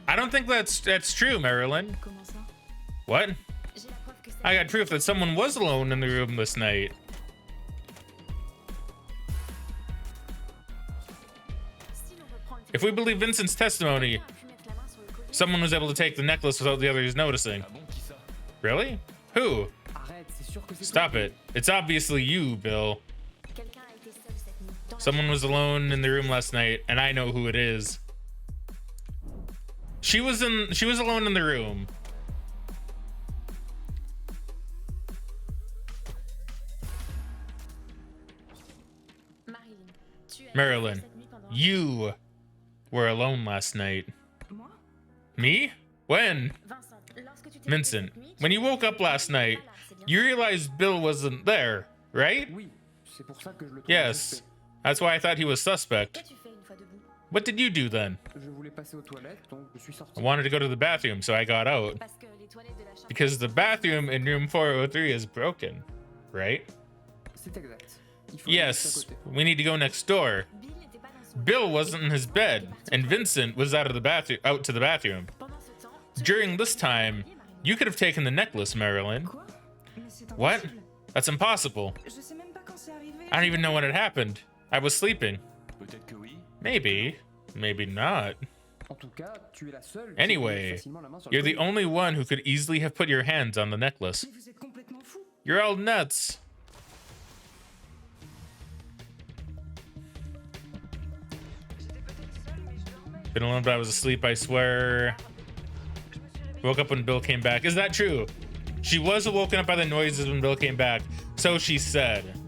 I don't think that's true, Marilyn. What? I got proof that someone was alone in the room this night. If we believe Vincent's testimony, someone was able to take the necklace without the others noticing. Really? Who? Stop it. It's obviously you, Bill. Someone was alone in the room last night, and I know who it is. She was alone in the room. Marilyn, you were alone last night. Me? When? Vincent, when you woke up last night, you realized Bill wasn't there, right? Yes. That's why I thought he was suspect. What did you do then? I wanted to go to the bathroom, so I got out. Because the bathroom in room 403 is broken, right? Yes, we need to go next door. Bill wasn't in his bed, and Vincent was out to the bathroom. During this time, you could have taken the necklace, Marilyn. What? That's impossible. I don't even know when it happened. I was sleeping. Maybe. Maybe not. Anyway, you're the only one who could easily have put your hands on the necklace. You're all nuts. Been alone, but I was asleep, I swear. Woke up when Bill came back. Is that true? She was woken up by the noises when Bill came back. So she said.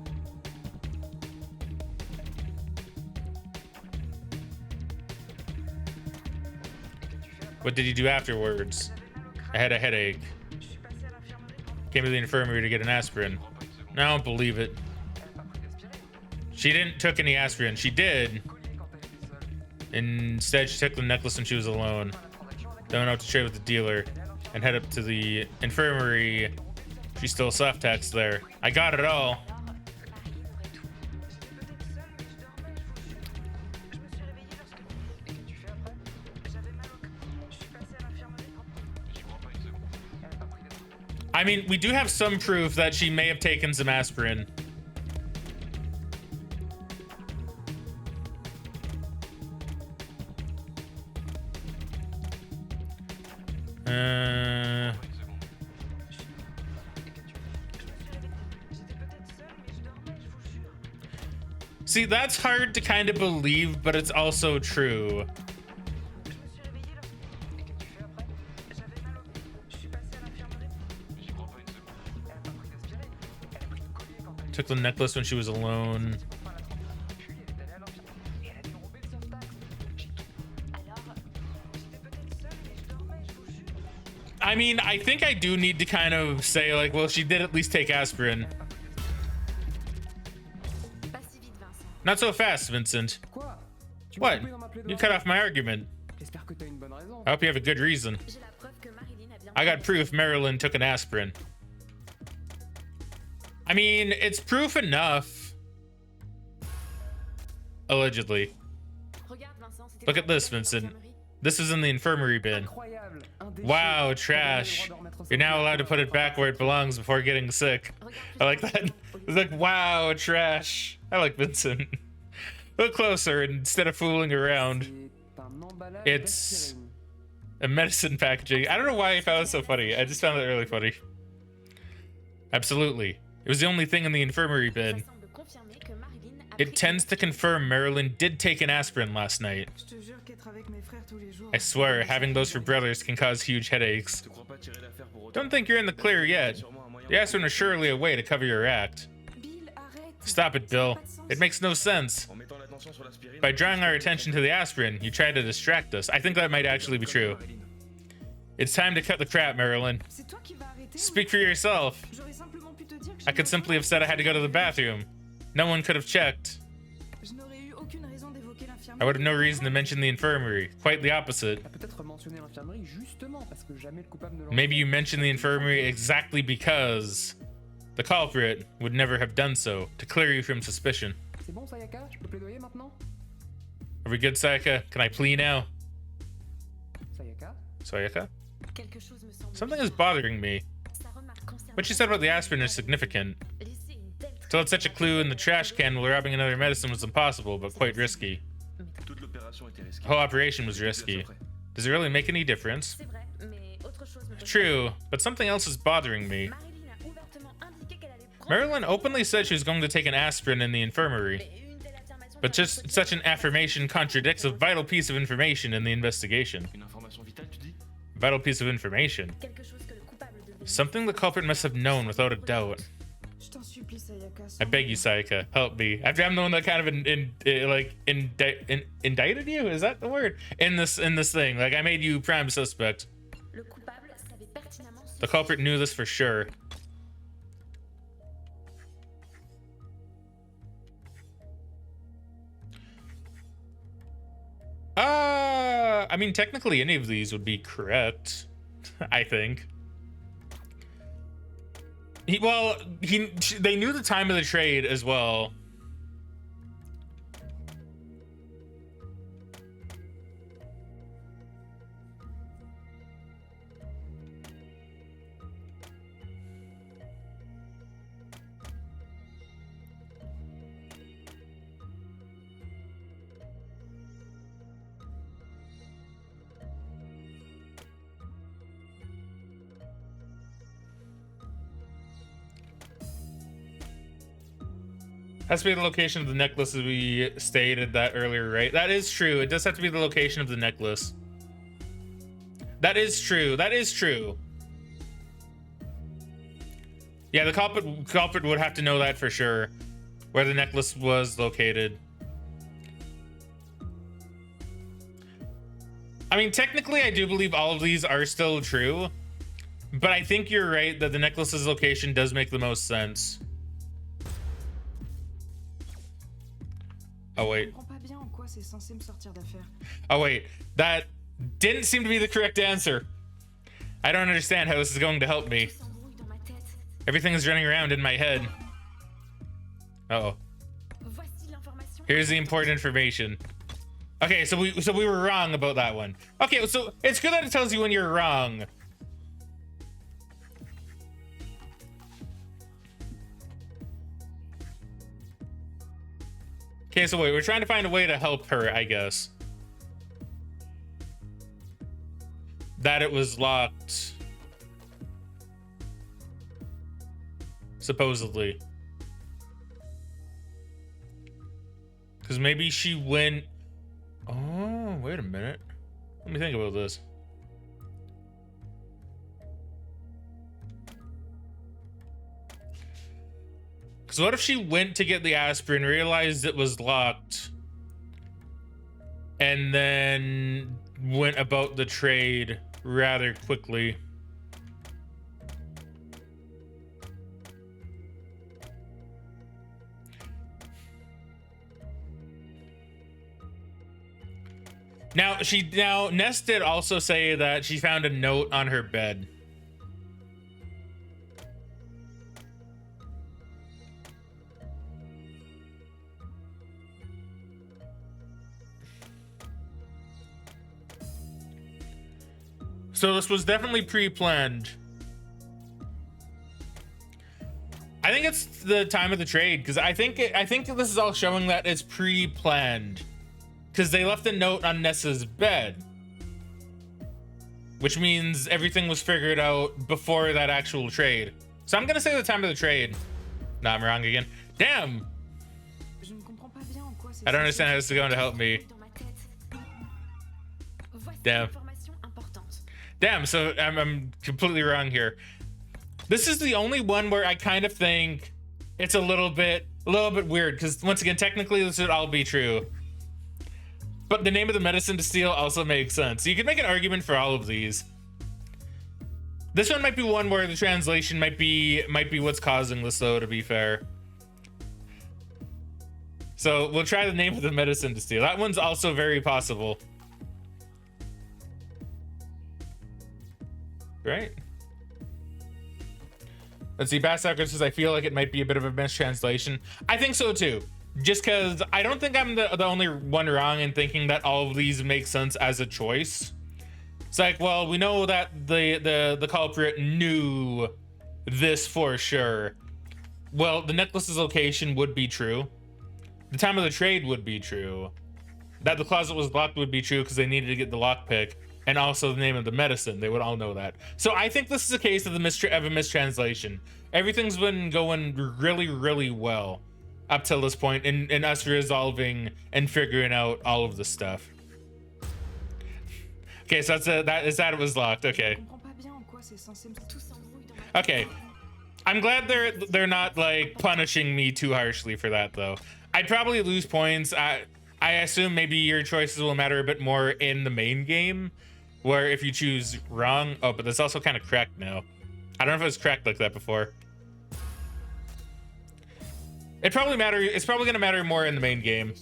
What did you do afterwards? I had a headache. Came to the infirmary to get an aspirin. I don't believe it. She didn't took any aspirin. She did. Instead, she took the necklace when she was alone. Then went out to trade with the dealer and head up to the infirmary. She's still soft text there. I got it all. I mean, we do have some proof that she may have taken some aspirin. See, that's hard to kind of believe, but it's also true. Took the necklace when she was alone. I mean, I think I do need to kind of say, like, well, she did at least take aspirin. Not so fast, Vincent. What? You cut off my argument. I hope you have a good reason. I got proof Marilyn took an aspirin. I mean, it's proof enough. Allegedly. Look at this, Vincent. This is in the infirmary bin. Wow, trash. You're now allowed to put it back where it belongs before getting sick. I like that. It's like, wow, trash. I like Vincent. Look closer instead of fooling around. It's a medicine packaging. I don't know why I found it so funny. I just found it really funny. Absolutely. It was the only thing in the infirmary bin. It tends to confirm Marilyn did take an aspirin last night. I swear, having those for brothers can cause huge headaches. Don't think you're in the clear yet. The aspirin is surely a way to cover your act. Stop it, Bill. It makes no sense. By drawing our attention to the aspirin, you try to distract us. I think that might actually be true. It's time to cut the crap, Marilyn. Speak for yourself. I could simply have said I had to go to the bathroom. No one could have checked. I would have no reason to mention the infirmary. Quite the opposite. Maybe you mentioned the infirmary exactly because the culprit would never have done so, to clear you from suspicion. Are we good, Sayaka? Can I plea now? Sayaka? Something is bothering me. What you said about the aspirin is significant. To let such a clue in the trash can while robbing another medicine was impossible, but quite risky. The whole operation was risky. Does it really make any difference? True, but something else is bothering me. Marilyn openly said she was going to take an aspirin in the infirmary. But just such an affirmation contradicts a vital piece of information in the investigation. Vital piece of information? Something the culprit must have known without a doubt. I beg you, Sayaka, help me. After I'm the one that kind of indicted you? Is that the word? In this thing. Like, I made you prime suspect. The culprit knew this for sure. I mean, technically any of these would be correct, I think. They knew the time of the trade as well. Has to be the location of the necklace, as we stated that earlier, right? That is true. It does have to be the location of the necklace. That is true. That is true. Yeah, the culprit would have to know that for sure, where the necklace was located. I mean, technically, I do believe all of these are still true, but I think you're right that the necklace's location does make the most sense. Oh wait. Oh wait, that didn't seem to be the correct answer. I don't understand how this is going to help me. Everything is running around in my head. Uh-oh. Here's the important information. Okay, so we were wrong about that one. Okay, so it's good that it tells you when you're wrong. Okay, so wait, we're trying to find a way to help her, I guess. That it was locked. Supposedly. Because maybe she went... Oh, wait a minute. Let me think about this. So what if she went to get the aspirin, realized it was locked, and then went about the trade rather quickly? Now, Ness did also say that she found a note on her bed. So this was definitely pre-planned. I think it's the time of the trade, because I think this is all showing that it's pre-planned, because they left a note on Nessa's bed, which means everything was figured out before that actual trade. So I'm gonna say the time of the trade. Nah, I'm wrong again. Damn. I don't understand how this is going to help me. Damn. Damn, so I'm completely wrong here. This is the only one where I kind of think it's a little bit weird, because once again, technically this would all be true. But the name of the medicine to steal also makes sense. So you can make an argument for all of these. This one might be one where the translation might be what's causing this, though, to be fair. So we'll try the name of the medicine to steal. That one's also very possible. Right? Let's see, Bassauker says, I feel like it might be a bit of a mistranslation. I think so too. Just because I don't think I'm the only one wrong in thinking that all of these make sense as a choice. It's like, well, we know that the culprit knew this for sure. Well, the necklace's location would be true. The time of the trade would be true. That the closet was locked would be true because they needed to get the lockpick, and also the name of the medicine. They would all know that. So I think this is a case of a mistranslation. Everything's been going really, really well up till this point, in us resolving and figuring out all of the stuff. Okay, so that it was locked. Okay. Okay. I'm glad they're not like punishing me too harshly for that though. I'd probably lose points. I assume maybe your choices will matter a bit more in the main game, where if you choose wrong. Oh, but that's also kind of cracked now. I don't know if it was cracked like that before. It's probably gonna matter more in the main game.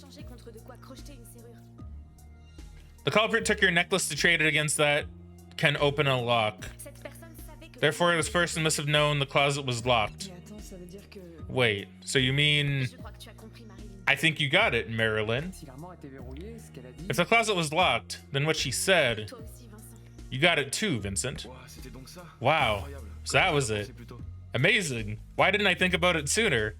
The culprit took your necklace to trade it against that can open a lock. Therefore, this person must have known the closet was locked. Wait, so you mean... I think you got it, Marilyn. If the closet was locked, then what she said... You got it too, Vincent. Wow, so that was it. Amazing. Why didn't I think about it sooner?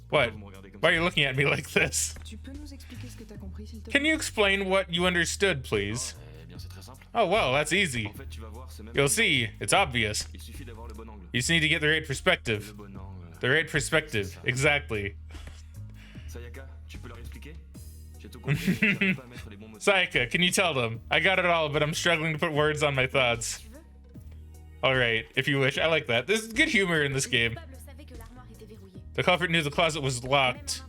What? Why are you looking at me like this? Can you explain what you understood, please? Oh, well, that's easy. You'll see, it's obvious. You just need to get the right perspective. The right perspective, exactly. Sayaka, can you tell them? I got it all, but I'm struggling to put words on my thoughts. Alright, if you wish. I like that. There's good humor in this game. The culprit knew the closet was locked,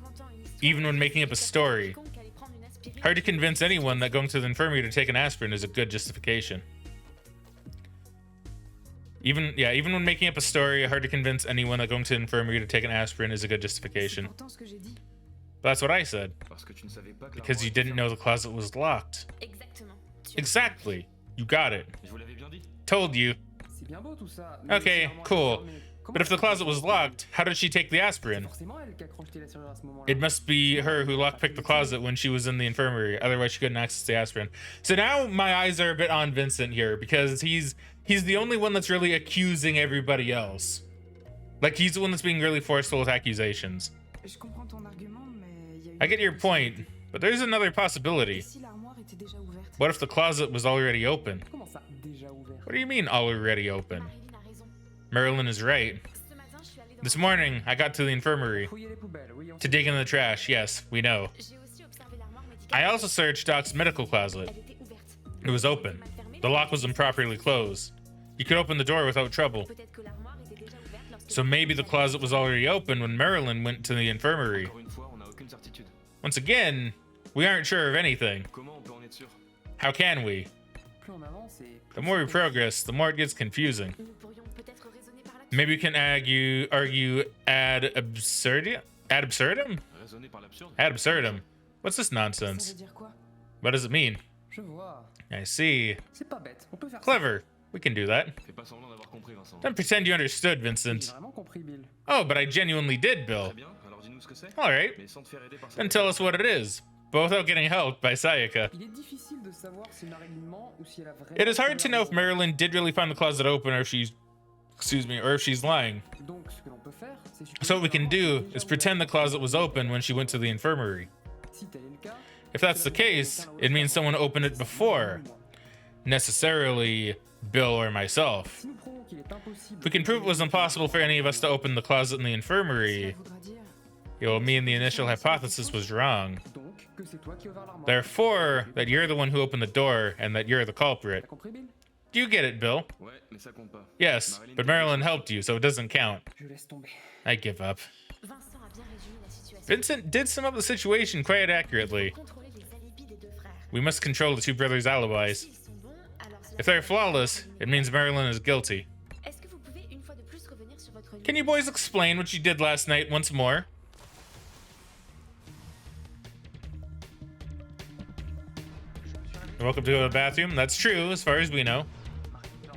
even when making up a story. Hard to convince anyone that going to the infirmary to take an aspirin is a good justification. Even when making up a story, hard to convince anyone that going to the infirmary to take an aspirin is a good justification. That's what I said. Because you didn't know the closet was locked. Exactly. You got it. Told you. Okay, cool. But if the closet was locked, how did she take the aspirin? It must be her who lockpicked the closet when she was in the infirmary. Otherwise, she couldn't access the aspirin. So now my eyes are a bit on Vincent here because he's the only one that's really accusing everybody else. Like, he's the one that's being really forceful with accusations. I get your point, but there's another possibility. What if the closet was already open? What do you mean already open? Marilyn is right. This morning, I got to the infirmary to dig in the trash. Yes, we know. I also searched Doc's medical closet. It was open. The lock was improperly closed. You could open the door without trouble. So maybe the closet was already open when Marilyn went to the infirmary. Once again, we aren't sure of anything. How can we? The more we progress, the more it gets confusing. Maybe we can argue ad absurdum? Ad absurdum? Ad absurdum. What's this nonsense? What does it mean? I see. Clever. We can do that. Don't pretend you understood, Vincent. Oh, but I genuinely did, Bill. Alright. Then tell us what it is. Both without getting helped by Sayaka. It is hard to know if Marilyn did really find the closet open or if she's lying. So what we can do is pretend the closet was open when she went to the infirmary. If that's the case, it means someone opened it before. Necessarily Bill or myself. If we can prove it was impossible for any of us to open the closet in the infirmary, it will mean the initial hypothesis was wrong. Therefore, that you're the one who opened the door and that you're the culprit. Do you get it, Bill? Yes, but Marilyn helped you, so it doesn't count. I give up. Vincent did sum up the situation quite accurately. We must control the two brothers' alibis. If they're flawless, it means Marilyn is guilty. Can you boys explain what you did last night once more? You're welcome to go to the bathroom. That's true, as far as we know.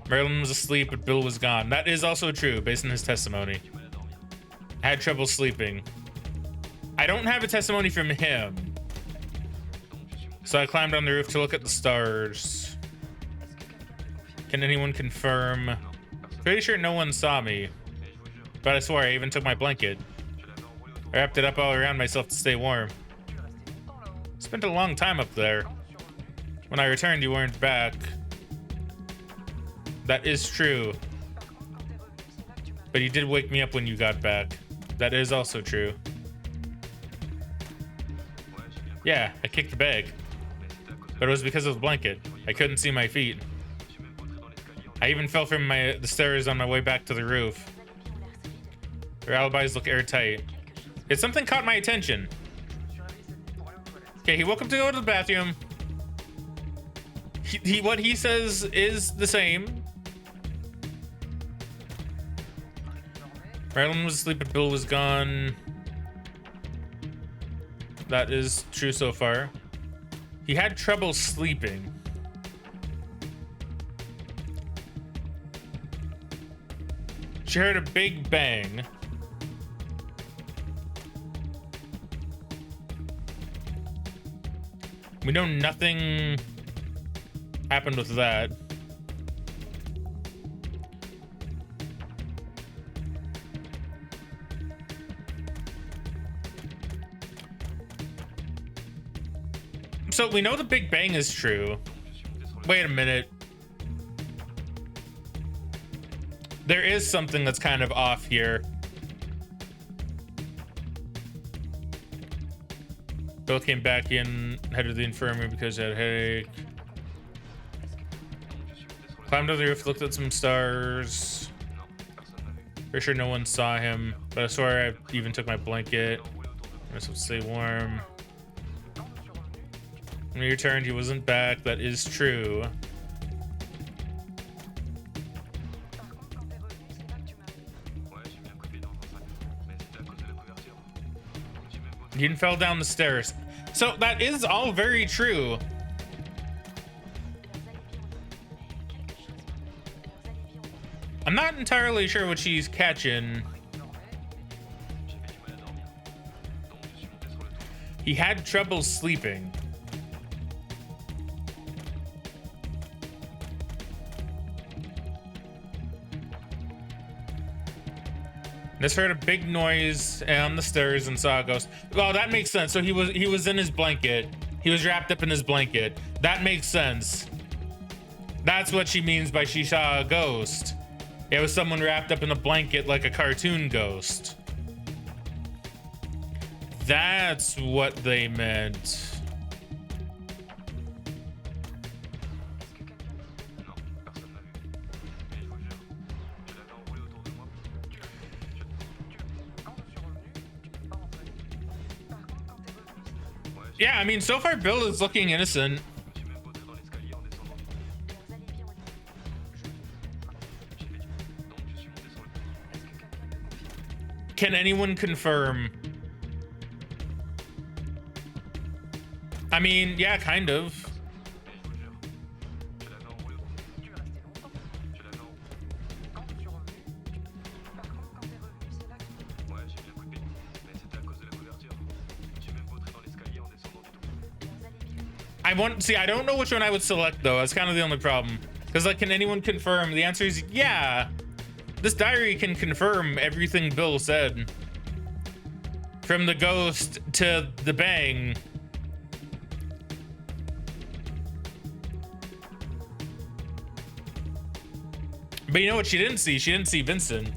Marilyn was asleep, but Bill was gone. That is also true, based on his testimony. I had trouble sleeping. I don't have a testimony from him. So I climbed on the roof to look at the stars. Can anyone confirm? Pretty sure no one saw me, but I swear I even took my blanket. I wrapped it up all around myself to stay warm. Spent a long time up there. When I returned, you weren't back. That is true. But you did wake me up when you got back. That is also true. Yeah, I kicked the bag. But it was because of the blanket. I couldn't see my feet. I even fell from the stairs on my way back to the roof. Your alibis look airtight. Yet something caught my attention. Okay, he woke up to go to the bathroom. What he says is the same. Marilyn was asleep, but Bill was gone. That is true so far. He had trouble sleeping. She heard a big bang. We know nothing happened with that. So we know the Big Bang is true. Wait a minute. There is something that's kind of off here. Bill came back in, headed to the infirmary because he had a headache. Climbed on the roof, looked at some stars. Pretty sure no one saw him, but I swear I even took my blanket. I'm supposed to stay warm. When he returned, he wasn't back. That is true. He even fell down the stairs. So that is all very true. I'm not entirely sure what she's catching. He had trouble sleeping. Just heard a big noise on the stairs and saw a ghost. Oh, that makes sense. So he was in his blanket. He was wrapped up in his blanket. That makes sense. That's what she means by she saw a ghost. It was someone wrapped up in a blanket like a cartoon ghost. That's what they meant. Yeah, I mean, so far Bill is looking innocent. Can anyone confirm? I mean, yeah, kind of. I don't know which one I would select though. That's kind of the only problem. Because like, can anyone confirm? The answer is yeah. This diary can confirm everything Bill said. From the ghost to the bang. But you know what she didn't see? She didn't see Vincent.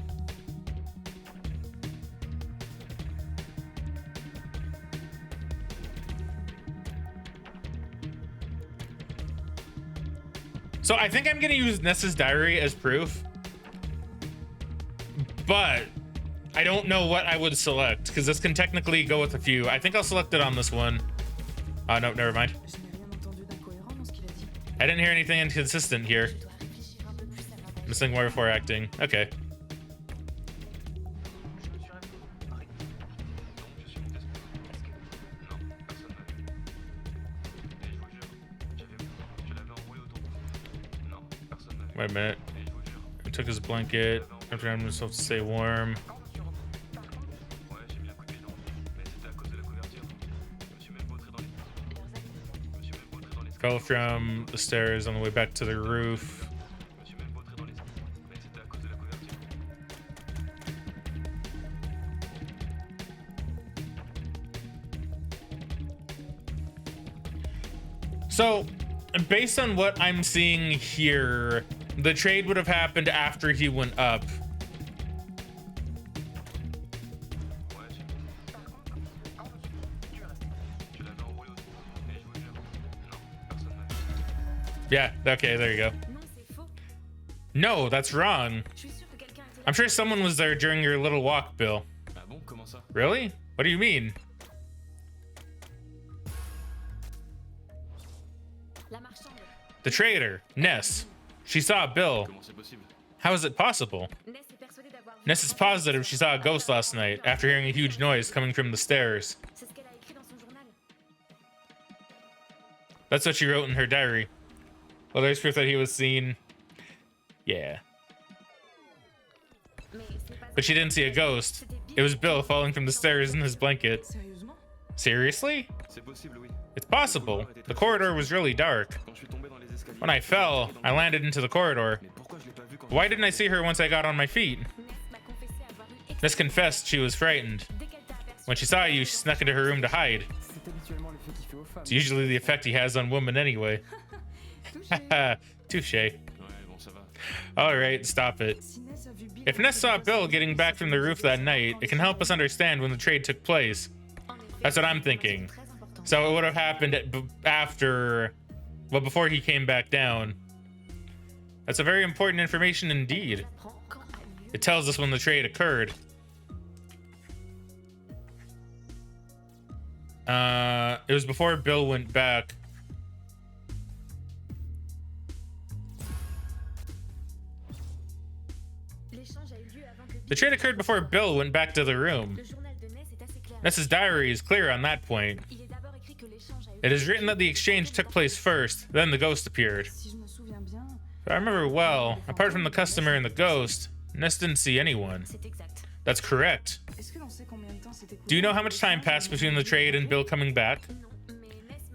So I think I'm gonna use Nessa's diary as proof, but I don't know what I would select because this can technically go with a few. I think I'll select it on this one. No, never mind. I didn't hear anything inconsistent here. Missing more before acting. Okay. Wait a minute. He took his blanket after having himself to stay warm. Fell from the stairs on the way back to the roof. So, based on what I'm seeing here, the trade would have happened after he went up. Yeah, okay, there you go. No, that's wrong. I'm sure someone was there during your little walk, Bill. Really? What do you mean? The trader, Ness. She saw Bill. How is it possible? Ness is positive she saw a ghost last night after hearing a huge noise coming from the stairs. That's what she wrote in her diary. Well, there's proof that he was seen. Yeah. But she didn't see a ghost. It was Bill falling from the stairs in his blanket. Seriously? It's possible. The corridor was really dark. When I fell, I landed into the corridor. Why didn't I see her once I got on my feet? Ness confessed she was frightened. When she saw you, she snuck into her room to hide. It's usually the effect he has on women anyway. Touche. Alright, stop it. If Ness saw Bill getting back from the roof that night, it can help us understand when the trade took place. That's what I'm thinking. So it would have happened after, well, before he came back down. That's a very important information indeed. It tells us when the trade occurred. It was before Bill went back. The trade occurred before Bill went back to the room. Ness's diary is clear on that point. It is written that the exchange took place first, then the ghost appeared. If I remember well, apart from the customer and the ghost, Ness didn't see anyone. That's correct. Do you know how much time passed between the trade and Bill coming back?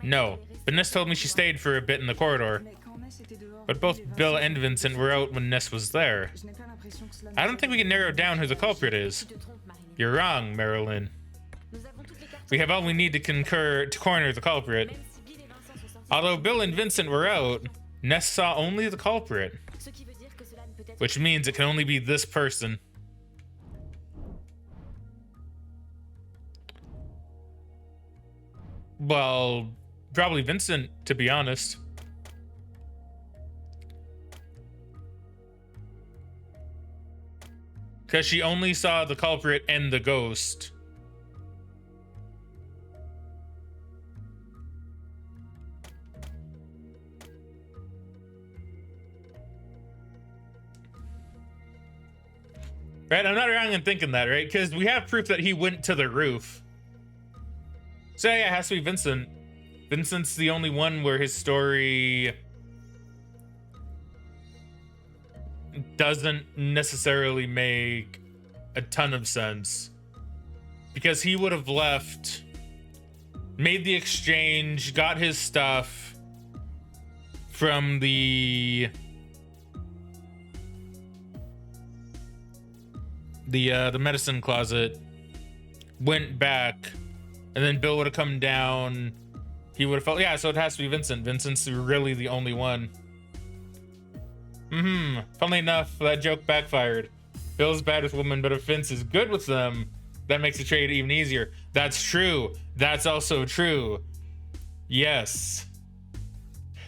No, but Ness told me she stayed for a bit in the corridor. But both Bill and Vincent were out when Ness was there. I don't think we can narrow down who the culprit is. You're wrong, Marilyn. We have all we need to corner the culprit. Although Bill and Vincent were out, Ness saw only the culprit. Which means it can only be this person. Well, probably Vincent, to be honest. Because she only saw the culprit and the ghost. Right, I'm not wrong in thinking that, right? Because we have proof that he went to the roof. So yeah, it has to be Vincent. Vincent's the only one where his story doesn't necessarily make a ton of sense. Because he would have left, made the exchange, got his stuff from the medicine closet, went back, and then Bill would have come down. He would have felt, yeah, so it has to be Vincent. Vincent's really the only one. Funnily enough, that joke backfired. Bill's bad with women, but if Vince is good with them, that makes the trade even easier. That's true. That's also true. Yes.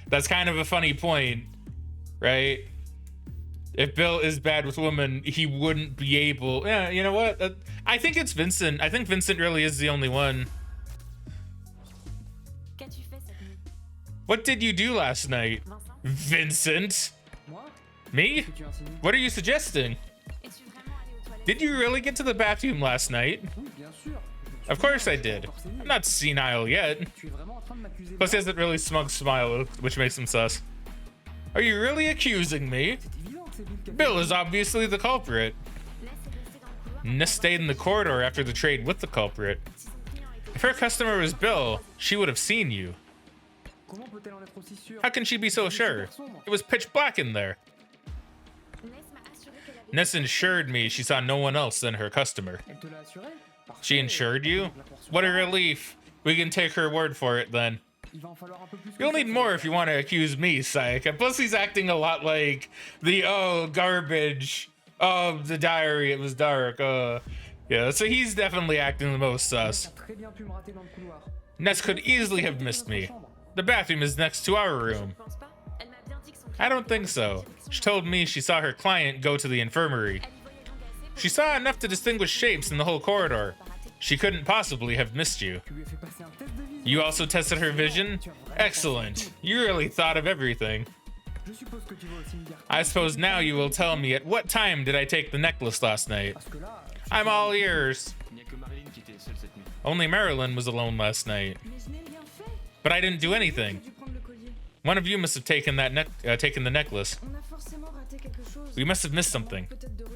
That's kind of a funny point, right? If Bill is bad with women, he wouldn't be able... Yeah, you know what? I think it's Vincent. I think Vincent really is the only one. What did you do last night? Vincent? Me? What are you suggesting? Did you really get to the bathroom last night? Of course I did. I'm not senile yet. Plus he has that really smug smile, which makes him sus. Are you really accusing me? Bill is obviously the culprit. Ness stayed in the corridor after the trade with the culprit. If her customer was Bill, she would have seen you. How can she be so sure? It was pitch black in there. Ness assured me she saw no one else than her customer. She insured you? What a relief. We can take her word for it then. You'll need more if you want to accuse me, Sayaka. Plus he's acting a lot like the, oh, garbage. Oh, the diary, it was dark. Yeah, so he's definitely acting the most sus. Ness could easily have missed me. The bathroom is next to our room. I don't think so. She told me she saw her client go to the infirmary. She saw enough to distinguish shapes in the whole corridor. She couldn't possibly have missed you. You also tested her vision? Excellent. You really thought of everything. I suppose now you will tell me at what time did I take the necklace last night? I'm all ears. Only Marilyn was alone last night. But I didn't do anything. One of you must have taken the necklace. We must have missed something.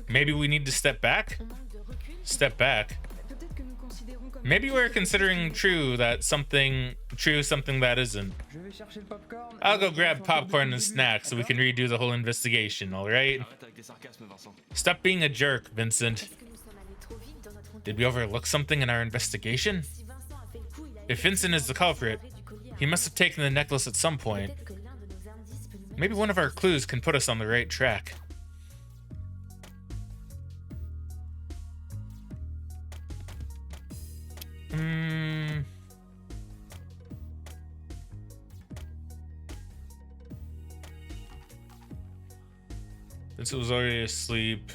Maybe we need to step back? Step back. Maybe we're considering something that isn't. I'll go grab popcorn and snacks so we can redo the whole investigation, alright? Stop being a jerk, Vincent. Did we overlook something in our investigation? If Vincent is the culprit, he must have taken the necklace at some point. Maybe one of our clues can put us on the right track. Vincent was already asleep.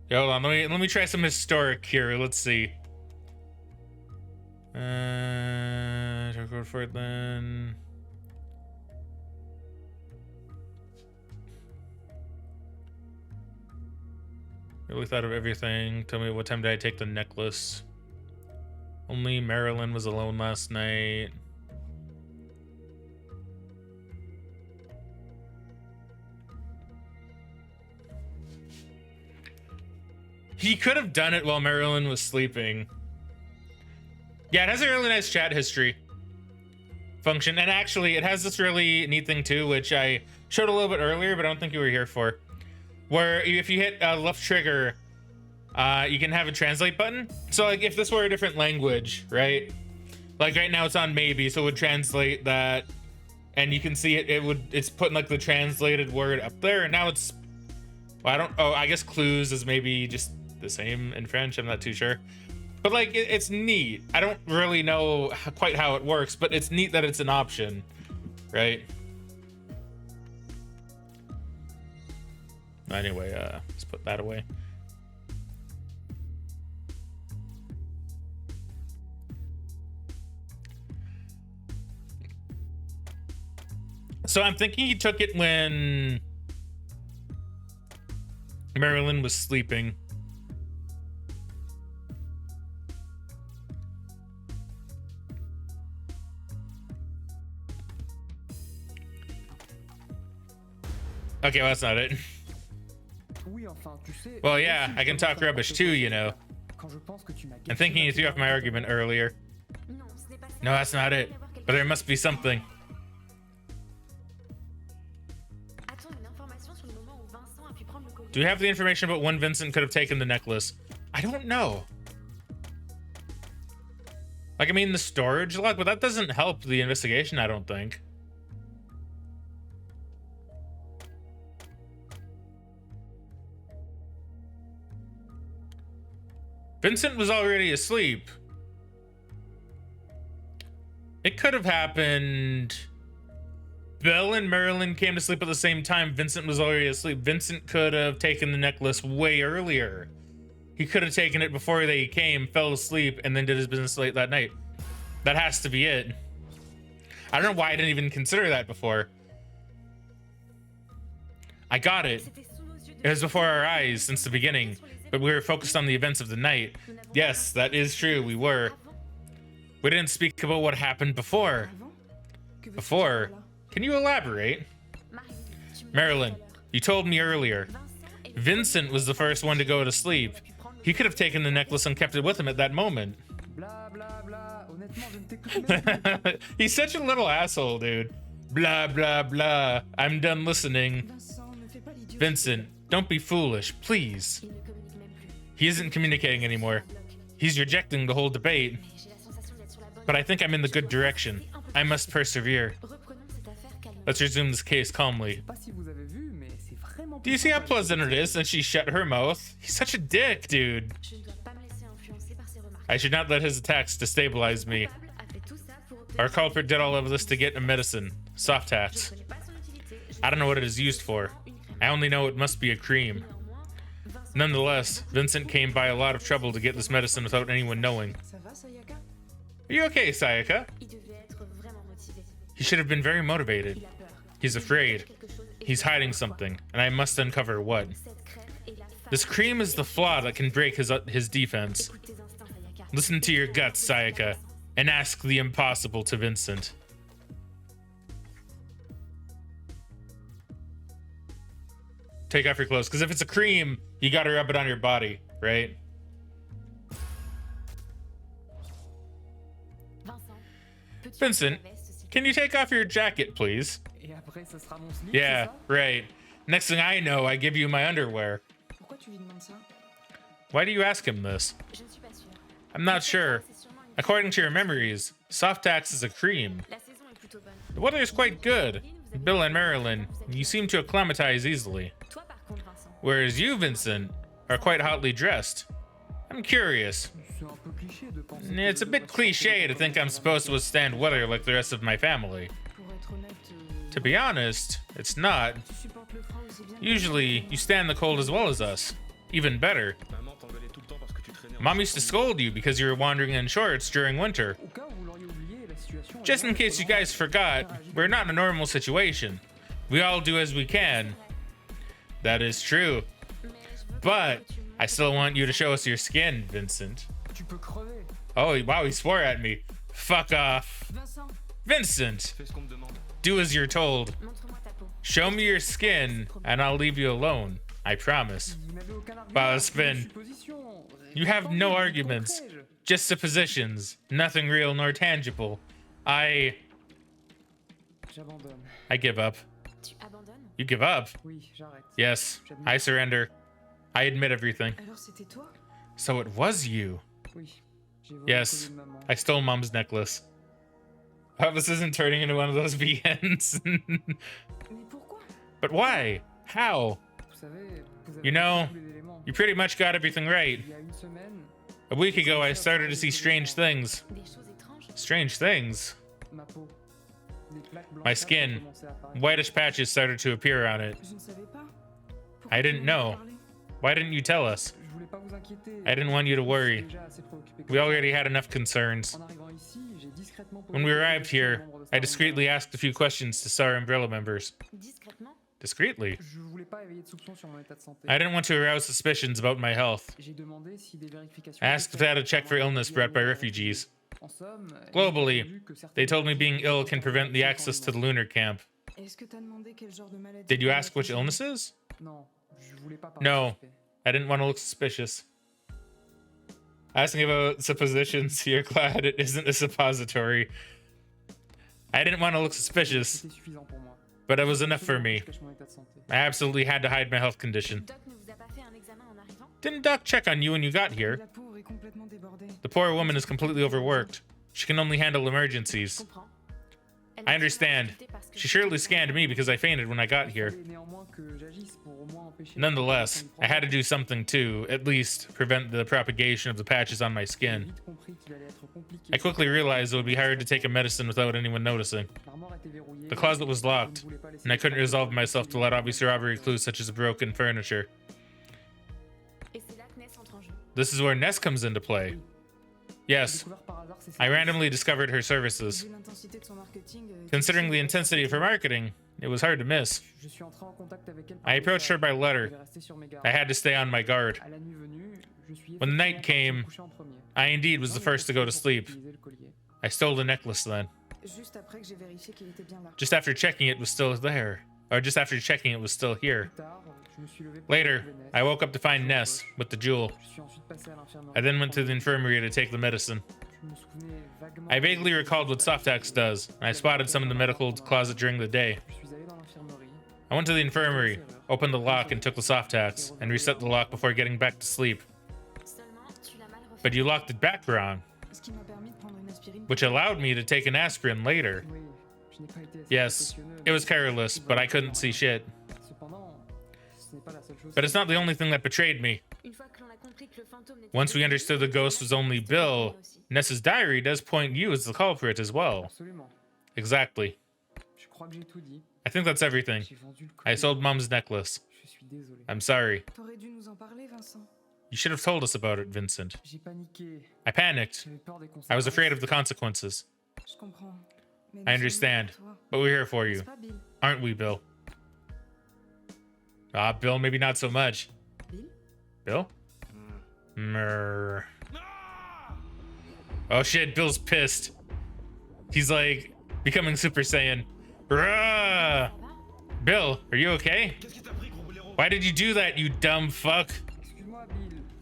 Yeah, hold on, let me try some historic here. Let's see. Go for it then. Really thought of everything. Tell me, what time did I take the necklace? Only Marilyn was alone last night. He could have done it while Marilyn was sleeping. Yeah, it has a really nice chat history function. And actually, it has this really neat thing too, which I showed a little bit earlier, but I don't think you were here for. Where if you hit left trigger, you can have a translate button. So like if this were a different language, right? Like right now it's on maybe, so it would translate that. And you can see it's putting like the translated word up there. And now it's, well, I guess clues is maybe just the same in French. I'm not too sure. But like, it's neat. I don't really know quite how it works, but it's neat that it's an option, right? Anyway, let's put that away. So I'm thinking he took it when Marilyn was sleeping. Okay, well, that's not it. Well, yeah, I can talk rubbish too, you know. I'm thinking you threw off my argument earlier. No, that's not it. But there must be something. Do we have the information about when Vincent could have taken the necklace? I don't know. Like, I mean, the storage log, but that doesn't help the investigation, I don't think. Vincent was already asleep. It could have happened. Bill and Marilyn came to sleep at the same time. Vincent was already asleep. Vincent could have taken the necklace way earlier. He could have taken it before they came, fell asleep, and then did his business late that night. That has to be it. I don't know why I didn't even consider that before. I got it. It was before our eyes since the beginning, but we were focused on the events of the night. Yes, that is true, we were. We didn't speak about what happened before. Before? Can you elaborate? Marilyn, you told me earlier. Vincent was the first one to go to sleep. He could have taken the necklace and kept it with him at that moment. He's such a little asshole, dude. Blah, blah, blah. I'm done listening. Vincent, don't be foolish, please. He isn't communicating anymore. He's rejecting the whole debate. But I think I'm in the good direction. I must persevere. Let's resume this case calmly. Do you see how pleasant it is that she shut her mouth? He's such a dick, dude. I should not let his attacks destabilize me. Our culprit did all of this to get a medicine. Soft tax. I don't know what it is used for. I only know it must be a cream. Nonetheless, Vincent came by a lot of trouble to get this medicine without anyone knowing. Are you okay, Sayaka? He should have been very motivated. He's afraid. He's hiding something, and I must uncover what. This cream is the flaw that can break his defense. Listen to your guts, Sayaka, and ask the impossible to Vincent. Take off your clothes, because if it's a cream, you gotta rub it on your body, right? Vincent, can you take off your jacket, please? Yeah, right. Next thing I know, I give you my underwear. Why do you ask him this? I'm not sure. According to your memories, soft tax is a cream. The weather is quite good. Bill and Marilyn, you seem to acclimatize easily. Whereas you, Vincent, are quite hotly dressed. I'm curious. It's a bit cliche to think I'm supposed to withstand weather like the rest of my family. To be honest, it's not. Usually, you stand the cold as well as us. Even better. Mom used to scold you because you were wandering in shorts during winter. Just in case you guys forgot, we're not in a normal situation. We all do as we can. That is true. But I still want you to show us your skin, Vincent. Oh, wow, he swore at me. Fuck off. Vincent! Do as you're told. Show me your skin, and I'll leave you alone. I promise. Wow, it's been... You have no arguments. Just suppositions. Nothing real nor tangible. I give up. You give up? Yes, I surrender. I admit everything. So it was you? Yes, I stole Mom's necklace. Oh, this isn't turning into one of those VNs. But why? How? You know, you pretty much got everything right. A week ago, I started to see strange things. Strange things? My skin. Whitish patches started to appear on it. I didn't know. Why didn't you tell us? I didn't want you to worry. We already had enough concerns. When we arrived here, I discreetly asked a few questions to SAR Umbrella members. Discreetly? I didn't want to arouse suspicions about my health. I asked if they had a check for illness brought by refugees. Globally, they told me being ill can prevent the access to the lunar camp. Did you ask which illnesses? No, I didn't want to look suspicious. Asking about suppositions, you're glad it isn't a suppository. I didn't want to look suspicious, but it was enough for me. I absolutely had to hide my health condition. Didn't Doc check on you when you got here? The poor woman is completely overworked. She can only handle emergencies. I understand. She surely scanned me because I fainted when I got here. Nonetheless, I had to do something to, at least, prevent the propagation of the patches on my skin. I quickly realized it would be hard to take a medicine without anyone noticing. The closet was locked, and I couldn't resolve myself to let obvious robbery clues such as broken furniture. This is where Ness comes into play. Yes, I randomly discovered her services. Considering the intensity of her marketing, it was hard to miss. I approached her by letter. I had to stay on my guard. When the night came, I indeed was the first to go to sleep. I stole the necklace then. Just after checking it was still there. Or just after checking it was still here. Later, I woke up to find Ness with the jewel. I then went to the infirmary to take the medicine. I vaguely recalled what Softax does, and I spotted some in the medical closet during the day. I went to the infirmary, opened the lock and took the Softax, and reset the lock before getting back to sleep. But you locked it back wrong, which allowed me to take an aspirin later. Yes, it was careless, but I couldn't see shit. But it's not the only thing that betrayed me. Once we understood the ghost was only Bill, Ness's diary does point you as the culprit as well. Exactly. I think that's everything. I sold Mom's necklace. I'm sorry. You should have told us about it, Vincent. I panicked. I was afraid of the consequences. I understand, but we're here for you. Aren't we, Bill? Ah, Bill, maybe not so much. Bill? Oh shit, Bill's pissed. He's like becoming Super Saiyan. Rah! Bill, are you okay? Why did you do that, you dumb fuck?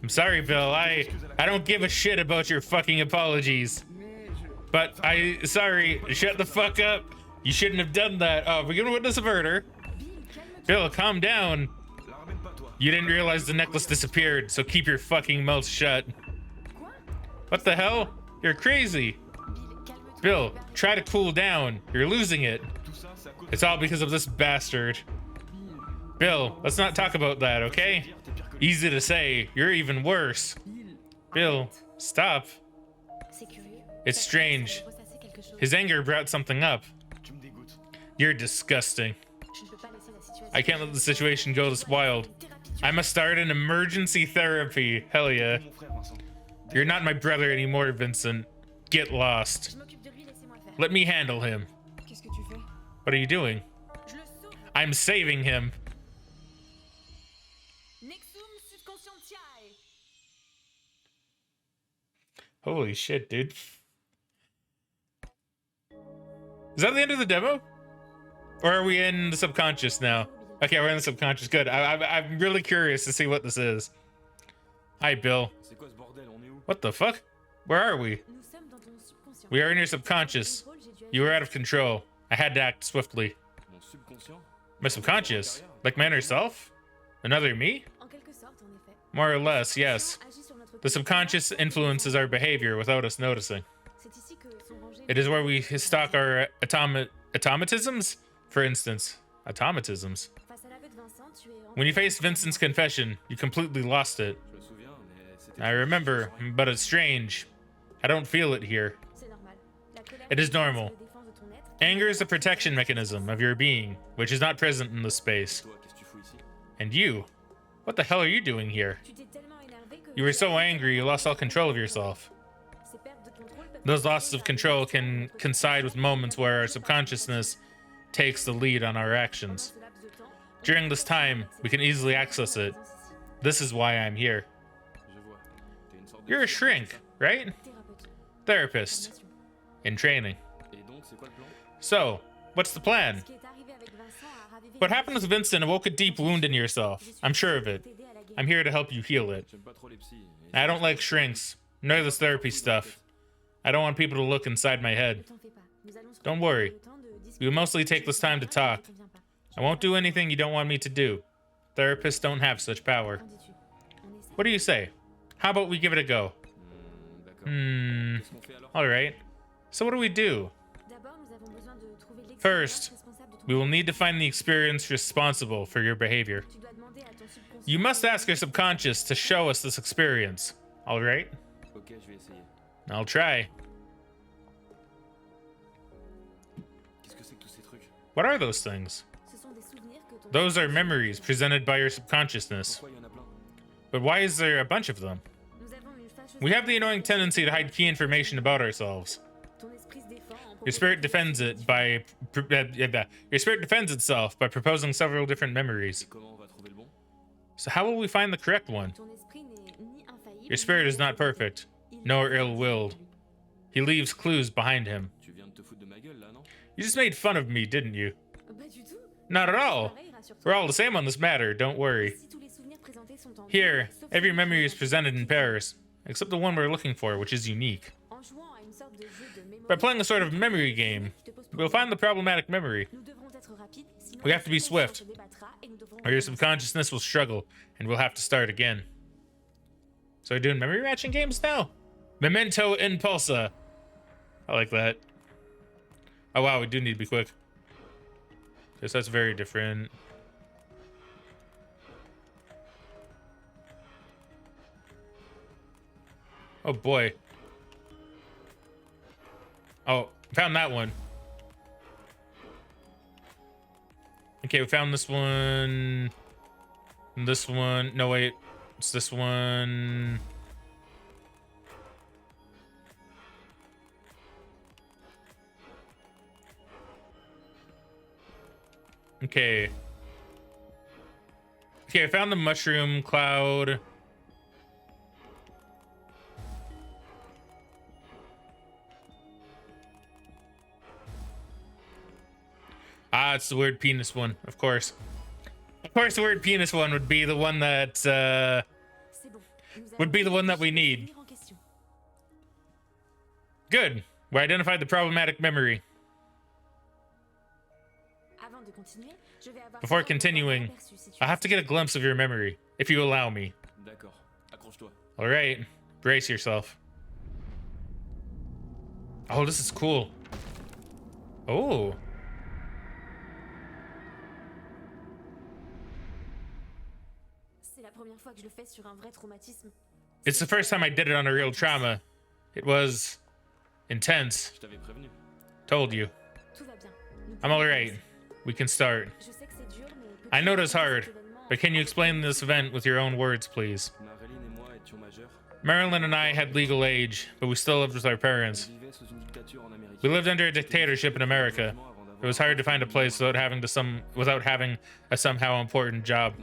I'm sorry, Bill. I don't give a shit about your fucking apologies. But sorry, shut the fuck up. You shouldn't have done that. Oh, we're gonna witness a murder. Bill, calm down. You didn't realize the necklace disappeared, so keep your fucking mouth shut. What the hell? You're crazy. Bill, try to cool down. You're losing it. It's all because of this bastard. Bill, let's not talk about that, okay? Easy to say. You're even worse. Bill, stop. It's strange. His anger brought something up. You're disgusting. I can't let the situation go this wild. I must start an emergency therapy. Hell yeah. You're not my brother anymore, Vincent. Get lost. Let me handle him. What are you doing? I'm saving him. Holy shit, dude. Is that the end of the demo? Or are we in the subconscious now? Okay, we're in the subconscious. Good. I'm really curious to see what this is. Hi, Bill. What the fuck? Where are we? We are in your subconscious. You were out of control. I had to act swiftly. My subconscious? Like my inner self? Another me? More or less, yes. The subconscious influences our behavior without us noticing. It is where we stock our automatisms? For instance, automatisms. When you faced Vincent's confession, you completely lost it. I remember, but it's strange. I don't feel it here. It is normal. Anger is a protection mechanism of your being, which is not present in this space. And you? What the hell are you doing here? You were so angry you lost all control of yourself. Those losses of control can coincide with moments where our subconsciousness takes the lead on our actions. During this time, we can easily access it. This is why I'm here. You're a shrink, right? Therapist. In training. So, what's the plan? What happened with Vincent awoke a deep wound in yourself. I'm sure of it. I'm here to help you heal it. I don't like shrinks, nor this therapy stuff. I don't want people to look inside my head. Don't worry. We will mostly take this time to talk. I won't do anything you don't want me to do. Therapists don't have such power. What do you say? How about we give it a go? Alright. So what do we do? First, we will need to find the experience responsible for your behavior. You must ask your subconscious to show us this experience. Alright? I'll try. What are those things? Those are memories presented by your subconsciousness. But why is there a bunch of them? We have the annoying tendency to hide key information about ourselves. Your spirit defends it by itself by proposing several different memories. So how will we find the correct one? Your spirit is not perfect, nor ill-willed. He leaves clues behind him. You just made fun of me, didn't you? Not at all. We're all the same on this matter, don't worry. Here, every memory is presented in pairs, except the one we're looking for, which is unique. By playing a sort of memory game, we'll find the problematic memory. We have to be swift, or your subconsciousness will struggle, and we'll have to start again. So we're doing memory matching games now? Memento Impulsa. I like that. Oh wow, we do need to be quick. Guess that's very different. Oh boy. Oh, found that one. Okay, we found this one. This one. No, wait. It's this one. Okay. Okay, I found the mushroom cloud. Ah, it's the weird penis one, of course. Of course, the weird penis one would be the one that, would be the one that we need. Good. We identified the problematic memory. Before continuing, I have to get a glimpse of your memory, if you allow me. All right, brace yourself. Oh, this is cool. Oh. It's the first time I did it on a real trauma. It was intense. Told you. I'm all right. We can start. I know it's hard, but can you explain this event with your own words, please? Marilyn and I had legal age, but we still lived with our parents. We lived under a dictatorship in America. It was hard to find a place without having a somehow important job.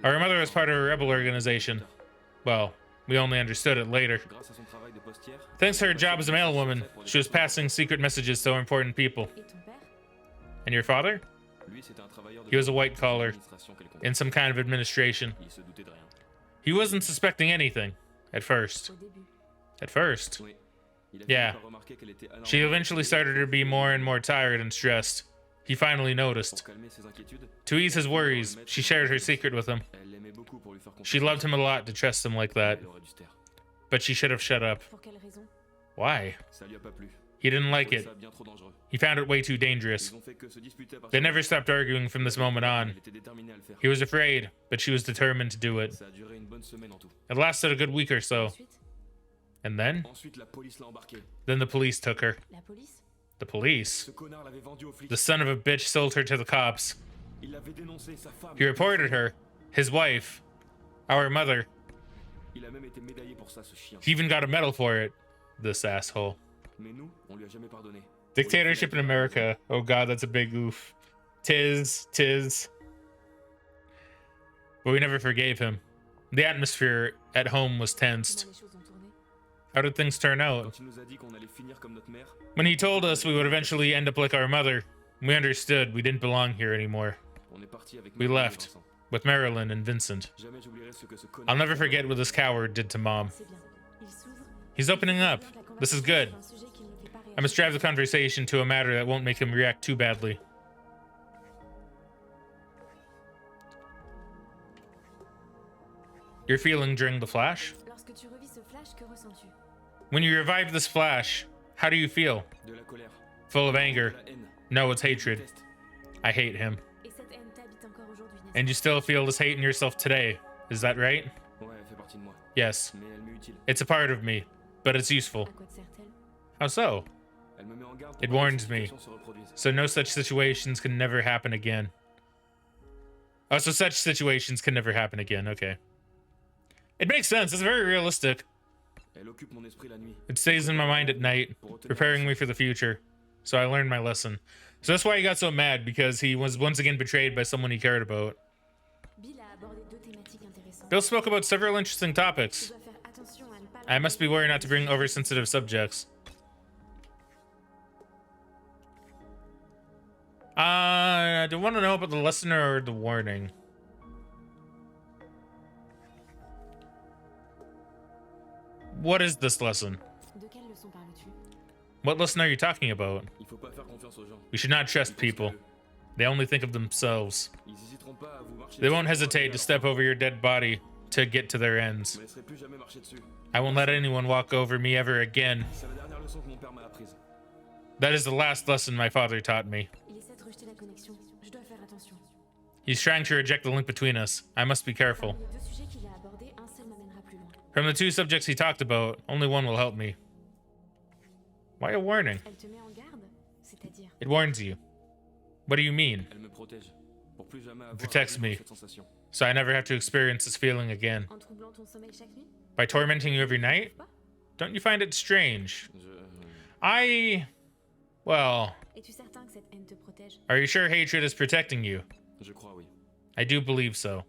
Our mother was part of a rebel organization. Well, we only understood it later. Thanks to her job as a mailwoman, she was passing secret messages to important people. And your father? He was a white collar in some kind of administration. He wasn't suspecting anything at first. At first. Yeah. She eventually started to be more and more tired and stressed. He finally noticed. To ease his worries, she shared her secret with him. She loved him a lot to trust him like that. But she should have shut up. Why? He didn't like it. He found it way too dangerous. They never stopped arguing from this moment on. He was afraid, but she was determined to do it. It lasted a good week or so. And then? Then the police took her. The police? The son of a bitch sold her to the cops. He reported her, his wife, our mother. He even got a medal for it, this asshole. Dictatorship in America. Oh god, that's a big oof. Tis. But we never forgave him. The atmosphere at home was tensed. How did things turn out? When he told us we would eventually end up like our mother, we understood we didn't belong here anymore. We left, with Marilyn and Vincent. I'll never forget what this coward did to Mom. He's opening up. This is good. I must drive the conversation to a matter that won't make him react too badly. You're feeling during the flash? When you revive this flash, how do you feel? Full of anger. No, it's hatred. I hate him. And you still feel this hate in yourself today, is that right? Yes. It's a part of me, but it's useful. How so? It warns me, so no such situations can never happen again. Oh, so such situations can never happen again, okay. It makes sense, it's very realistic. It stays in my mind at night, preparing me for the future. So I learned my lesson. So that's why he got so mad, because he was once again betrayed by someone he cared about. Bill spoke about several interesting topics. I must be wary not to bring oversensitive subjects. Do you want to know about the lesson or the warning? What is this lesson? What lesson are you talking about? We should not trust people. They only think of themselves. They won't hesitate to step over your dead body to get to their ends. I won't let anyone walk over me ever again. That is the last lesson my father taught me. He's trying to reject the link between us. I must be careful. From the two subjects he talked about, only one will help me. Why a warning? It warns you. What do you mean? It protects me, so I never have to experience this feeling again. By tormenting you every night? Don't you find it strange? Well... Are you sure hatred is protecting you? I do believe so.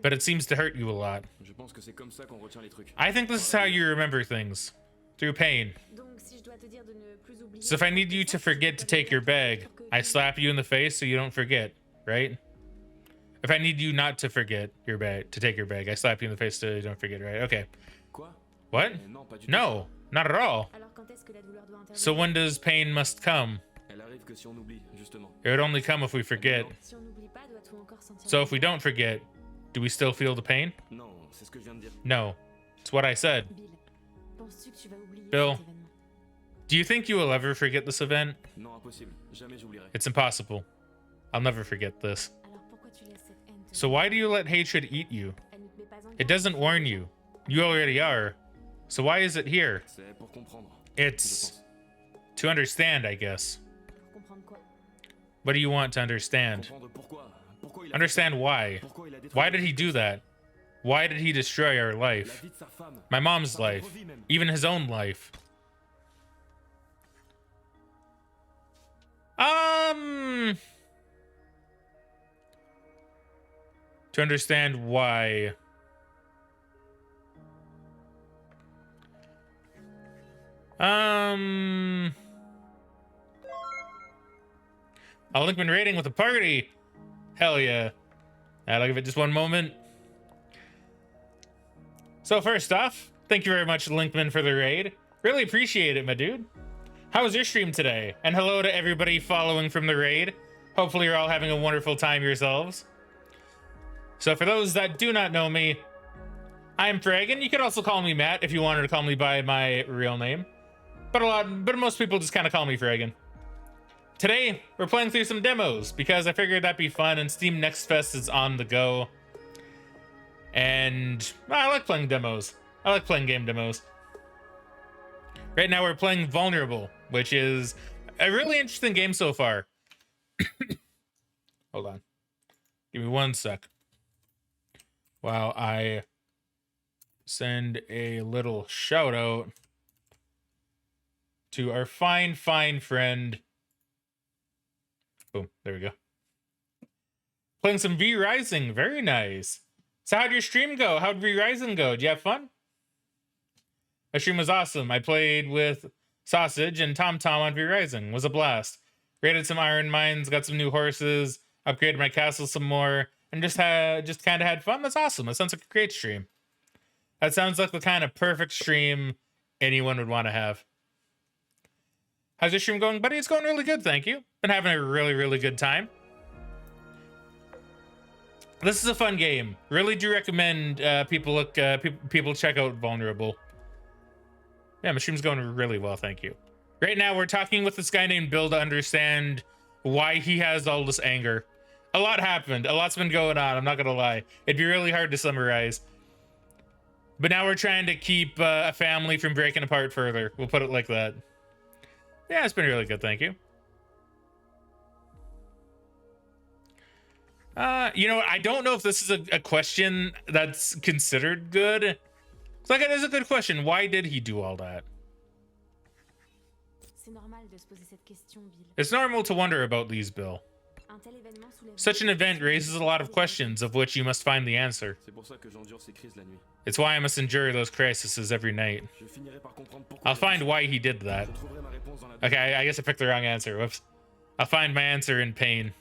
But it seems to hurt you a lot. I think this is how you remember things. Through pain. So if I need you to forget to take your bag, I slap you in the face so you don't forget, right? If I need you not to forget your bag, to take your bag, I slap you in the face so you don't forget, right? Okay. What? No, not at all. So when does pain must come? It would only come if we forget. So if we don't forget, do we still feel the pain? No. It's what I said. Bill, do you think you will ever forget this event? It's impossible. I'll never forget this. So why do you let hatred eat you? It doesn't warn you. You already are. So why is it here? It's to understand, I guess. What do you want to understand? Understand why. Why did he do that? Why did he destroy our life? My mom's life. Even his own life. To understand why. A Linkman rating with a party. Hell yeah. I'll give it just one moment. So first off, thank you very much, Linkman, for the raid. Really appreciate it, my dude. How was your stream today? And hello to everybody following from the raid. Hopefully you're all having a wonderful time yourselves. So for those that do not know me, I'm Fraggin. You could also call me Matt if you wanted to call me by my real name. But most people just kind of call me Fraggin. Today, we're playing through some demos because I figured that'd be fun, and Steam Next Fest is on the go. And I like playing demos. I like playing game demos. Right now we're playing Vulnerable, which is a really interesting game so far. Hold on. Give me one sec. While I send a little shout out to our fine friend. Boom, there we go. Playing some V Rising, very nice. So how'd your stream go? How'd V Rising go? Did you have fun? My stream was awesome. I played with Sausage and Tom on V Rising. It was a blast. Raided some iron mines, got some new horses, upgraded my castle some more, and just kind of had fun. That's awesome. That sounds like a great stream. That sounds like the kind of perfect stream anyone would want to have. How's your stream going, buddy? It's going really good, thank you. Been having a really good time. This is a fun game. Really do recommend people check out Vulnerable. Yeah, my stream's going really well, thank you. Right now, we're talking with this guy named Bill to understand why he has all this anger. A lot happened. A lot's been going on, I'm not gonna lie. It'd be really hard to summarize. But now we're trying to keep a family from breaking apart further. We'll put it like that. Yeah, it's been really good, thank you. You know what? I don't know if this is a question that's considered good. It's like, it is a good question. Why did he do all that? It's normal to wonder about these, Bill. Such an event raises a lot of questions of which you must find the answer. It's why I must endure those crises every night. I'll find why he did that. Okay, I guess I picked the wrong answer. Whoops. I'll find my answer in pain.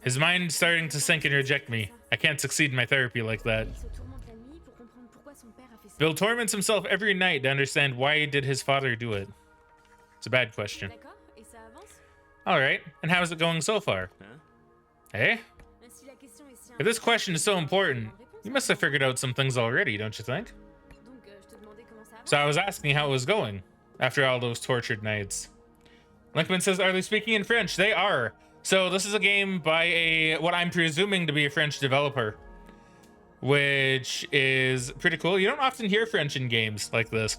His mind's starting to sink and reject me. I can't succeed in my therapy like that. Bill torments himself every night to understand why did his father do it. It's a bad question. Alright, and how's it going so far? Eh? If this question is so important, you must have figured out some things already, don't you think? So I was asking how it was going, after all those tortured nights. Linkman says, are they speaking in French? They are. So this is a game by what I'm presuming to be a French developer, which is pretty cool. You don't often hear French in games like this.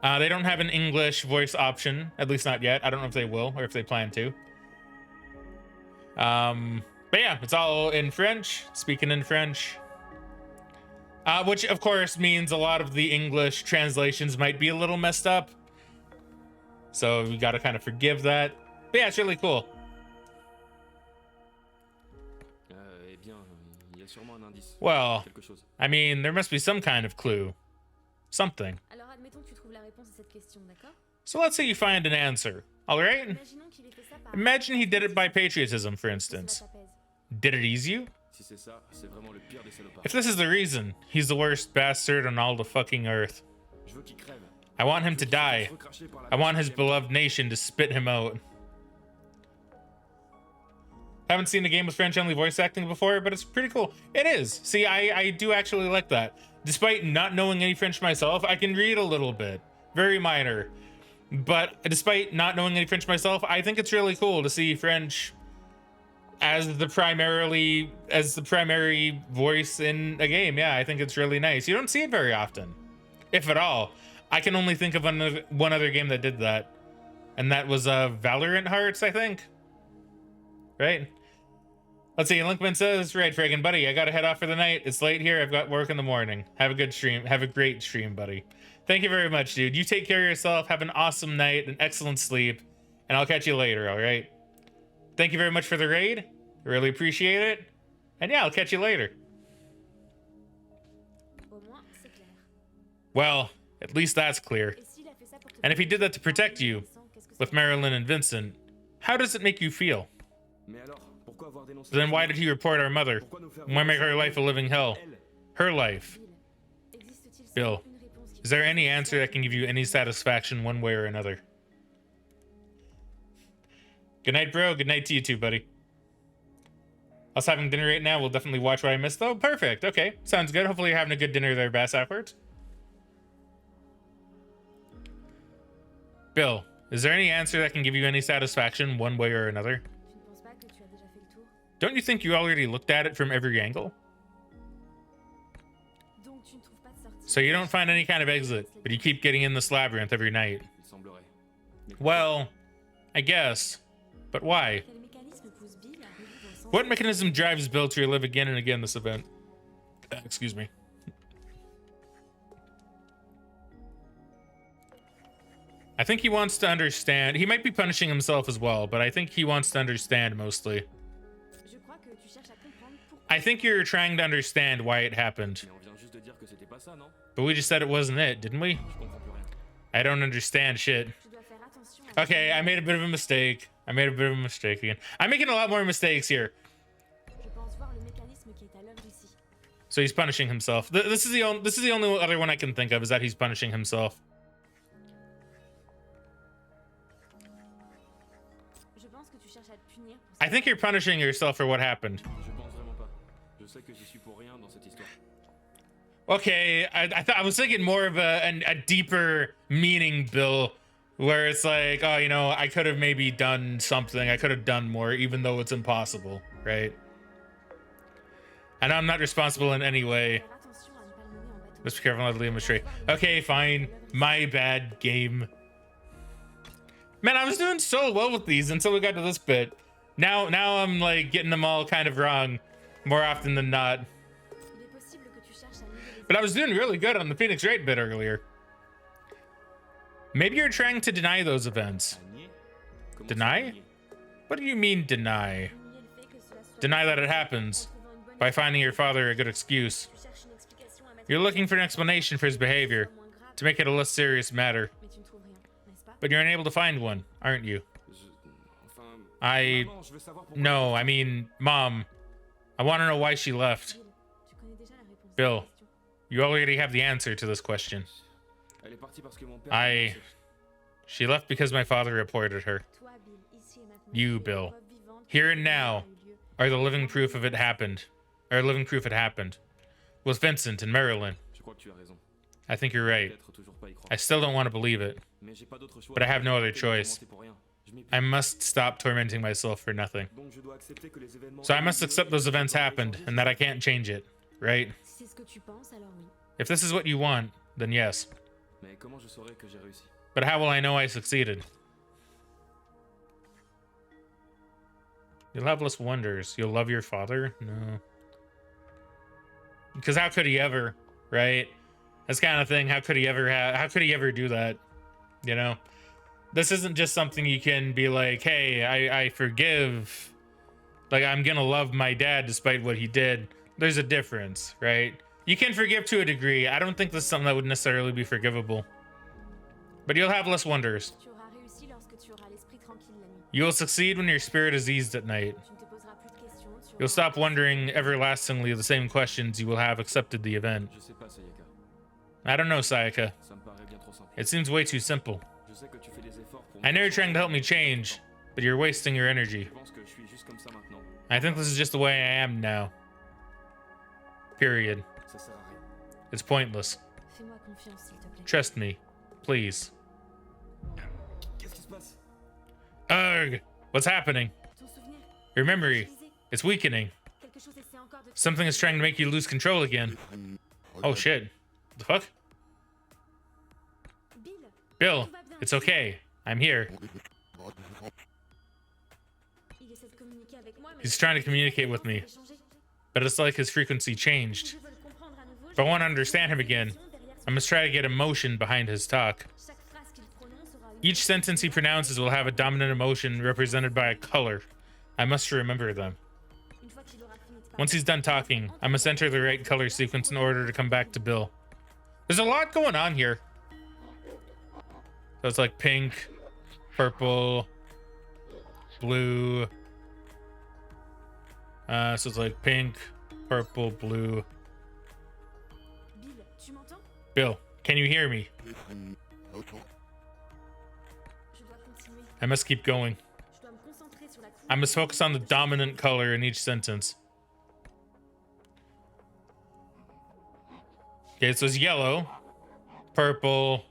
They don't have an English voice option, at least not yet. I don't know if they will or if they plan to. But yeah, it's all in French, speaking in French. Which of course means a lot of the English translations might be a little messed up. So we gotta kind of forgive that. But yeah, it's really cool. Well, I mean, there must be some kind of clue. Something. So let's say you find an answer, alright? Imagine he did it by patriotism, for instance. Did it ease you? If this is the reason, he's the worst bastard on all the fucking earth. I want him to die. I want his beloved nation to spit him out. Haven't seen a game with French-only voice acting before, but it's pretty cool. It is. See, I do actually like that. Despite not knowing any French myself, I can read a little bit. Very minor. But despite not knowing any French myself, I think it's really cool to see French as the primary voice in a game. Yeah, I think it's really nice. You don't see it very often, if at all. I can only think of one other game that did that, and that was Valorant Hearts, I think. Right? Let's see. Linkman says, right, Fraggin, buddy, I gotta head off for the night. It's late here. I've got work in the morning. Have a good stream. Have a great stream, buddy. Thank you very much, dude. You take care of yourself. Have an awesome night, an excellent sleep, and I'll catch you later, all right? Thank you very much for the raid. I really appreciate it. And yeah, I'll catch you later. Well, at least that's clear. And if he did that to protect you, with Marilyn and Vincent, how does it make you feel? Then why did he report our mother? Why make her life a living hell? Her life. Bill, is there any answer that can give you any satisfaction one way or another? Good night, bro. Good night to you too, buddy. Us having dinner right now. We'll definitely watch what I missed, though. Perfect. Okay. Sounds good. Hopefully you're having a good dinner there, Bass, afterwards. Bill, is there any answer that can give you any satisfaction one way or another? Don't you think you already looked at it from every angle? So you don't find any kind of exit, but you keep getting in this labyrinth every night. Well, I guess. But why? What mechanism drives Bill to relive again and again this event? Excuse me. I think he wants to understand. He might be punishing himself as well, but I think he wants to understand mostly. I think you're trying to understand why it happened. But we just said it wasn't it, didn't we? I don't understand shit. Okay, I made a bit of a mistake. Again. I'm making a lot more mistakes here. So he's punishing himself. This is the only other one I can think of, is that he's punishing himself. I think you're punishing yourself for what happened. Okay, I was thinking more of a deeper meaning, Bill, where it's like, oh, you know, I could have maybe done something. I could have done more, even though it's impossible, right? And I'm not responsible in any way. Let's be careful not to lead him astray. Okay, fine. My bad, game. Man, I was doing so well with these until we got to this bit. Now I'm like getting them all kind of wrong more often than not. But I was doing really good on the Phoenix Wright bit earlier. Maybe you're trying to deny those events. Deny? What do you mean, deny? Deny that it happens by finding your father a good excuse. You're looking for an explanation for his behavior to make it a less serious matter. But you're unable to find one, aren't you? No, I mean, Mom. I want to know why she left. Bill, you already have the answer to this question. She left because my father reported her. You, Bill, here and now, are the living proof of it happened. Or living proof it happened. With Vincent and Marilyn. I think you're right. I still don't want to believe it. But I have no other choice. I must stop tormenting myself for nothing. So I must accept those events happened and that I can't change it, right? If this is what you want, then yes. But how will I know I succeeded? You'll have less wonders. You'll love your father? No. Because how could he ever, right? That's kind of thing. How could he ever do that? You know? This isn't just something you can be like, hey, I forgive. Like, I'm gonna love my dad despite what he did. There's a difference, right? You can forgive to a degree. I don't think this is something that would necessarily be forgivable. But you'll have less wonders. You will succeed when your spirit is eased at night. You'll stop wondering everlastingly the same questions you will have accepted the event. I don't know, Sayaka. It seems way too simple. I know you're trying to help me change, but you're wasting your energy. I think this is just the way I am now. Period. It's pointless. Trust me, please. Ugh! What's happening? Your memory. It's weakening. Something is trying to make you lose control again. Oh shit. What the fuck? Bill, it's okay. I'm here. He's trying to communicate with me, but it's like his frequency changed. If I want to understand him again, I must try to get emotion behind his talk. Each sentence he pronounces will have a dominant emotion represented by a color. I must remember them. Once he's done talking, I must enter the right color sequence in order to come back to Bill. There's a lot going on here. So it's like pink, purple, blue. So it's like pink, purple, blue. Bill, can you hear me? I must keep going. I must focus on the dominant color in each sentence. Okay, so it's yellow, purple,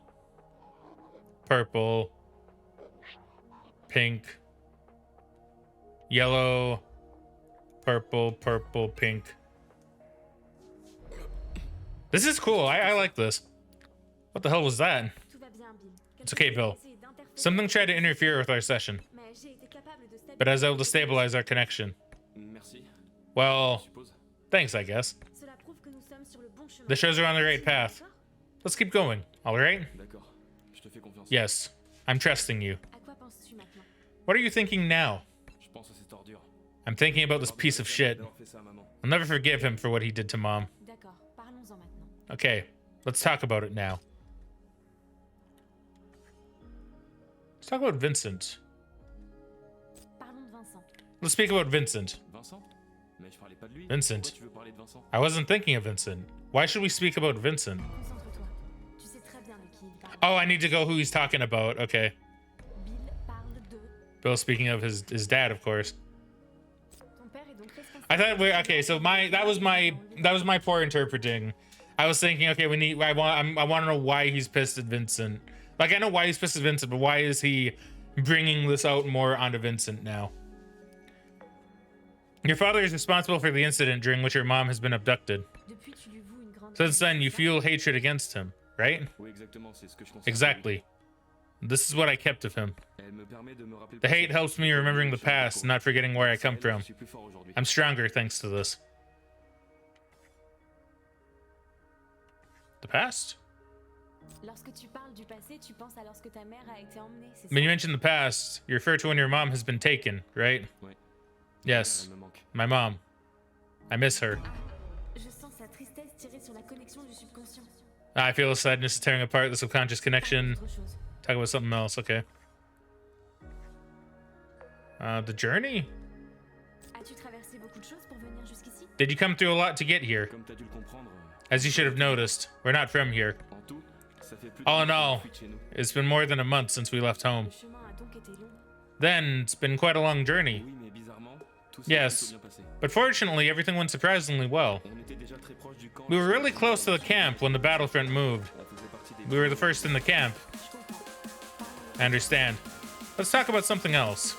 purple, pink, yellow, purple, purple, pink. This is cool. I like this. What the hell was that? It's okay, Bill. Something tried to interfere with our session, but I was able to stabilize our connection. Well, thanks, I guess. This shows we're on the right path. Let's keep going, all right? Yes, I'm trusting you. What are you thinking now? I'm thinking about this piece of shit. I'll never forgive him for what he did to Mom. Okay, let's talk about it now. Let's talk about Vincent. Let's speak about Vincent. Vincent. I wasn't thinking of Vincent. Why should we speak about Vincent? Oh, I need to go who he's talking about. Okay. Bill speaking of his dad, of course. I thought we're okay. So that was my poor interpreting. I was thinking, okay, I want to know why he's pissed at Vincent. Like, I know why he's pissed at Vincent, but why is he bringing this out more onto Vincent now? Your father is responsible for the incident during which your mom has been abducted. Since then, you feel hatred against him, right? Exactly. This is what I kept of him. The hate helps me remembering the past, not forgetting where I come from. I'm stronger thanks to this. The past? When you mention the past, you refer to when your mom has been taken, right? Yes, my mom. I miss her. I feel a sadness tearing apart the subconscious connection. Talk about something else, okay. The journey? Did you come through a lot to get here? As you should have noticed, we're not from here. All in all, it's been more than a month since we left home. Then, it's been quite a long journey. Yes, but fortunately, everything went surprisingly well. We were really close to the camp when the battlefront moved. We were the first in the camp. I understand. Let's talk about something else.